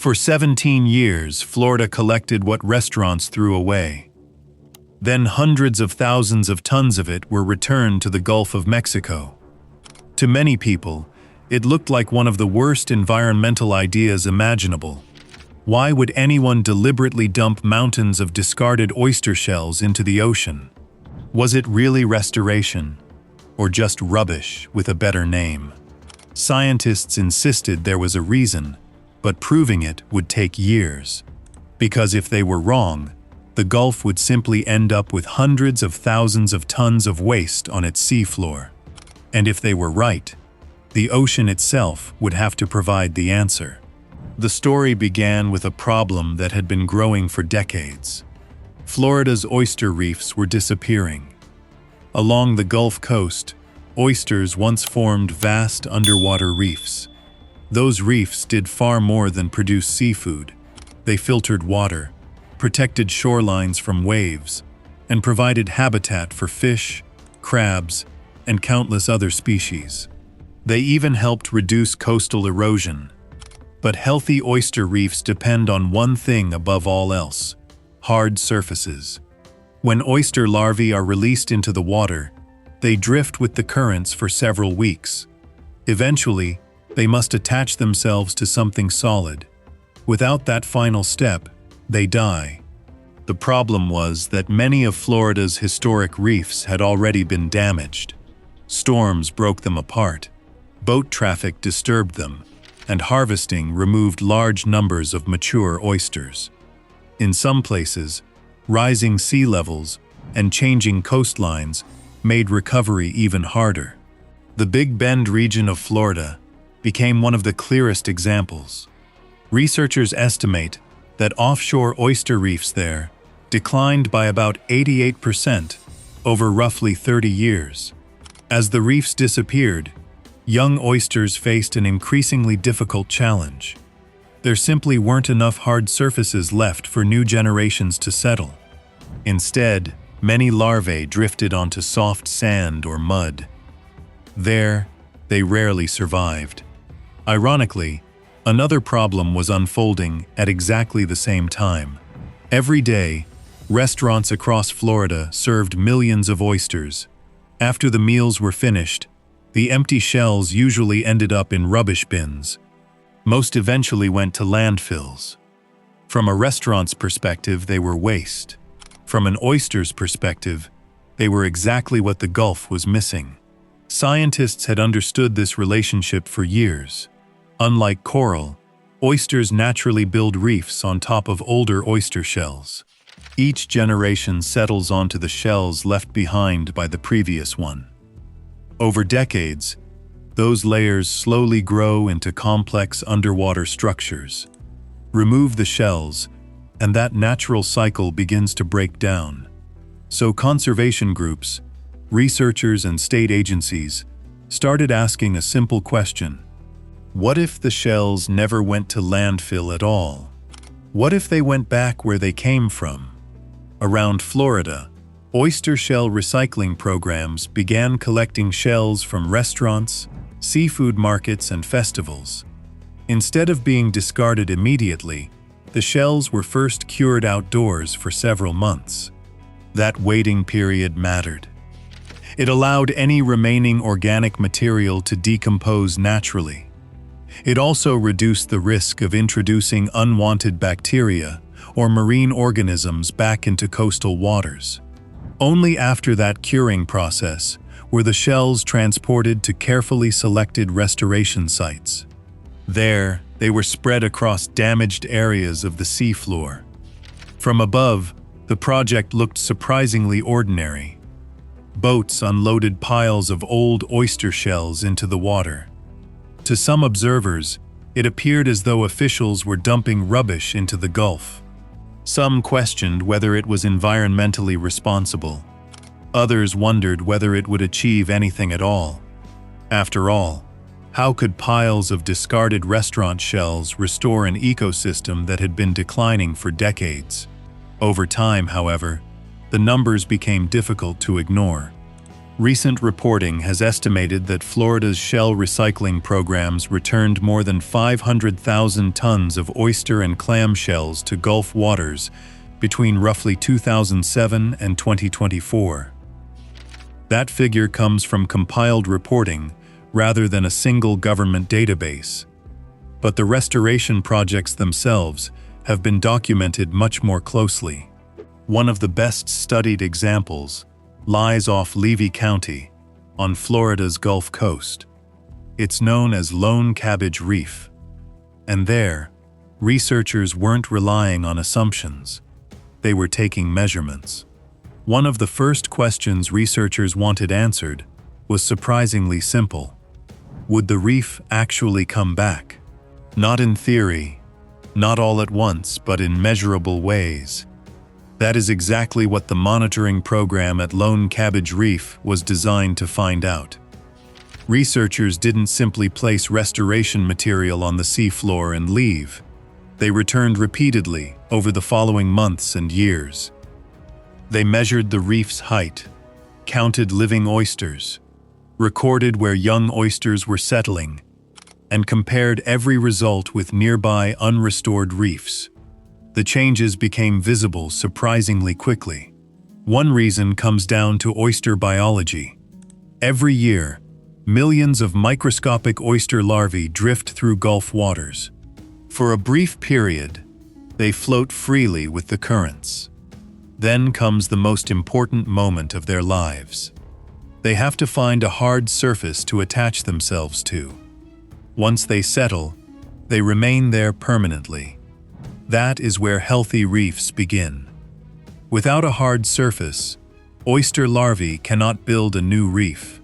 For 17 years, Florida collected what restaurants threw away. Then hundreds of thousands of tons of it were returned to the Gulf of Mexico. To many people, it looked like one of the worst environmental ideas imaginable. Why would anyone deliberately dump mountains of discarded oyster shells into the ocean? Was it really restoration, or just rubbish with a better name? Scientists insisted there was a reason, but proving it would take years. Because if they were wrong, the Gulf would simply end up with hundreds of thousands of tons of waste on its seafloor. And if they were right, the ocean itself would have to provide the answer. The story began with a problem that had been growing for decades. Florida's oyster reefs were disappearing. Along the Gulf Coast, oysters once formed vast underwater reefs. Those reefs did far more than produce seafood. They filtered water, protected shorelines from waves, and provided habitat for fish, crabs, and countless other species. They even helped reduce coastal erosion. But healthy oyster reefs depend on one thing above all else: hard surfaces. When oyster larvae are released into the water, they drift with the currents for several weeks. Eventually, they must attach themselves to something solid. Without that final step, they die. The problem was that many of Florida's historic reefs had already been damaged. Storms broke them apart, boat traffic disturbed them, and harvesting removed large numbers of mature oysters. In some places, rising sea levels and changing coastlines made recovery even harder. The Big Bend region of Florida became one of the clearest examples. Researchers estimate that offshore oyster reefs there declined by about 88% over roughly 30 years. As the reefs disappeared, young oysters faced an increasingly difficult challenge. There simply weren't enough hard surfaces left for new generations to settle. Instead, many larvae drifted onto soft sand or mud. There, they rarely survived. Ironically, another problem was unfolding at exactly the same time. Every day, restaurants across Florida served millions of oysters. After the meals were finished, the empty shells usually ended up in rubbish bins. Most eventually went to landfills. From a restaurant's perspective, they were waste. From an oyster's perspective, they were exactly what the Gulf was missing. Scientists had understood this relationship for years. Unlike coral, oysters naturally build reefs on top of older oyster shells. Each generation settles onto the shells left behind by the previous one. Over decades, those layers slowly grow into complex underwater structures. Remove the shells, and that natural cycle begins to break down. So conservation groups, researchers, and state agencies started asking a simple question: what if the shells never went to landfill at all? What if they went back where they came from? Around Florida, oyster shell recycling programs began collecting shells from restaurants, seafood markets, and festivals. Instead of being discarded immediately, the shells were first cured outdoors for several months. That waiting period mattered. It allowed any remaining organic material to decompose naturally. It also reduced the risk of introducing unwanted bacteria or marine organisms back into coastal waters. Only after that curing process were the shells transported to carefully selected restoration sites. There, they were spread across damaged areas of the seafloor. From above, the project looked surprisingly ordinary. Boats unloaded piles of old oyster shells into the water. To some observers, it appeared as though officials were dumping rubbish into the Gulf. Some questioned whether it was environmentally responsible. Others wondered whether it would achieve anything at all. After all, how could piles of discarded restaurant shells restore an ecosystem that had been declining for decades? Over time, however, the numbers became difficult to ignore. Recent reporting has estimated that Florida's shell recycling programs returned more than 500,000 tons of oyster and clam shells to Gulf waters between roughly 2007 and 2024. That figure comes from compiled reporting rather than a single government database. But the restoration projects themselves have been documented much more closely. One of the best studied examples lies off Levy County on Florida's Gulf Coast. It's known as Lone Cabbage Reef. And there, researchers weren't relying on assumptions. They were taking measurements. One of the first questions researchers wanted answered was surprisingly simple. Would the reef actually come back? Not in theory, not all at once, but in measurable ways. That is exactly what the monitoring program at Lone Cabbage Reef was designed to find out. Researchers didn't simply place restoration material on the seafloor and leave. They returned repeatedly over the following months and years. They measured the reef's height, counted living oysters, recorded where young oysters were settling, and compared every result with nearby unrestored reefs. The changes became visible surprisingly quickly. One reason comes down to oyster biology. Every year, millions of microscopic oyster larvae drift through Gulf waters. For a brief period, they float freely with the currents. Then comes the most important moment of their lives. They have to find a hard surface to attach themselves to. Once they settle, they remain there permanently. That is where healthy reefs begin. Without a hard surface, oyster larvae cannot build a new reef.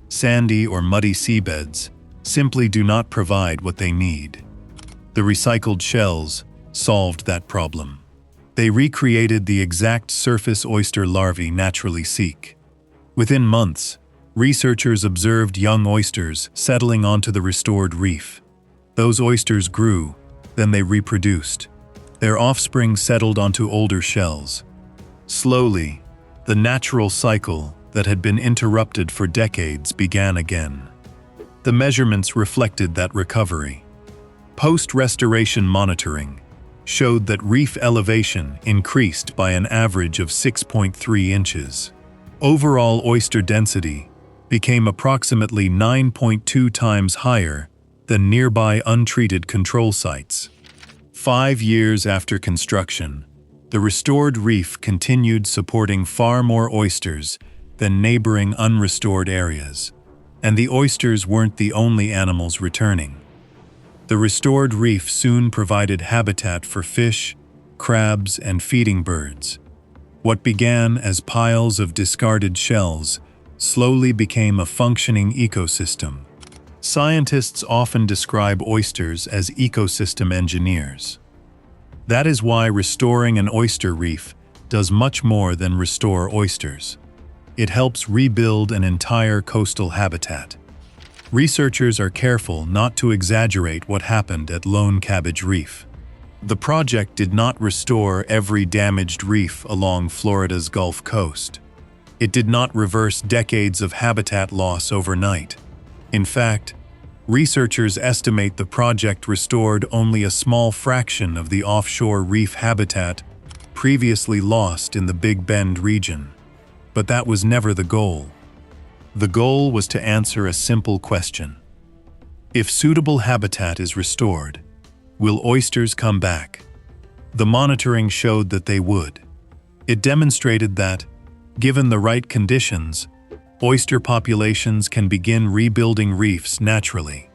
Sandy or muddy seabeds simply do not provide what they need. The recycled shells solved that problem. They recreated the exact surface oyster larvae naturally seek. Within months, researchers observed young oysters settling onto the restored reef. Those oysters grew, then they reproduced. Their offspring settled onto older shells. Slowly, the natural cycle that had been interrupted for decades began again. The measurements reflected that recovery. Post-restoration monitoring showed that reef elevation increased by an average of 6.3 inches. Overall oyster density became approximately 9.2 times higher than nearby untreated control sites. 5 years after construction, the restored reef continued supporting far more oysters than neighboring unrestored areas. And the oysters weren't the only animals returning. The restored reef soon provided habitat for fish, crabs, and feeding birds. What began as piles of discarded shells slowly became a functioning ecosystem. Scientists often describe oysters as ecosystem engineers. That is why restoring an oyster reef does much more than restore oysters. It helps rebuild an entire coastal habitat. Researchers are careful not to exaggerate what happened at Lone Cabbage Reef. The project did not restore every damaged reef along Florida's Gulf Coast. It did not reverse decades of habitat loss overnight. In fact, researchers estimate the project restored only a small fraction of the offshore reef habitat previously lost in the Big Bend region. But that was never the goal. The goal was to answer a simple question. If suitable habitat is restored, will oysters come back? The monitoring showed that they would. It demonstrated that, given the right conditions, oyster populations can begin rebuilding reefs naturally.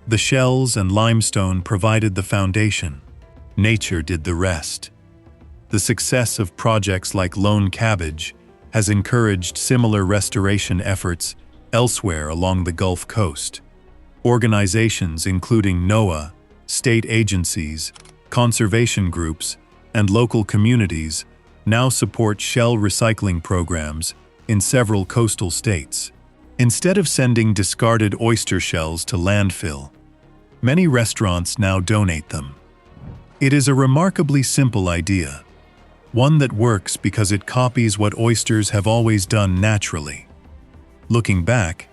The shells and limestone provided the foundation. Nature did the rest. The success of projects like Lone Cabbage has encouraged similar restoration efforts elsewhere along the Gulf Coast. Organizations including NOAA, state agencies, conservation groups, and local communities now support shell recycling programs in several coastal states. Instead of sending discarded oyster shells to landfill, many restaurants now donate them. It is a remarkably simple idea, one that works because it copies what oysters have always done naturally. Looking back,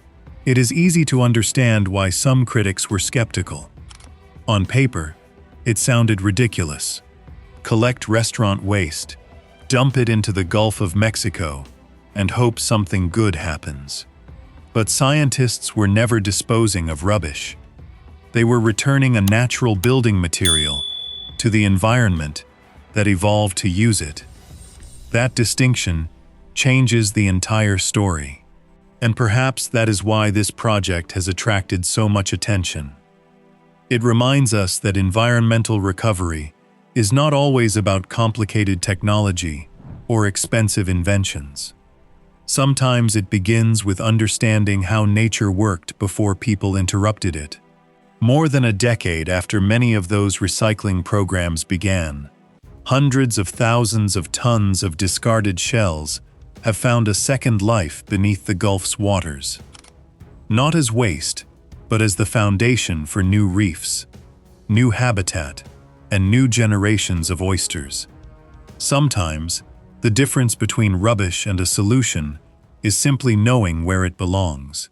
it is easy to understand why some critics were skeptical. On paper, it sounded ridiculous. Collect restaurant waste, dump it into the Gulf of Mexico, and hope something good happens. But scientists were never disposing of rubbish. They were returning a natural building material to the environment that evolved to use it. That distinction changes the entire story. And perhaps that is why this project has attracted so much attention. It reminds us that environmental recovery is not always about complicated technology or expensive inventions. Sometimes it begins with understanding how nature worked before people interrupted it. More than a decade after many of those recycling programs began, hundreds of thousands of tons of discarded shells have found a second life beneath the Gulf's waters. Not as waste, but as the foundation for new reefs, new habitat, and new generations of oysters. Sometimes, the difference between rubbish and a solution is simply knowing where it belongs.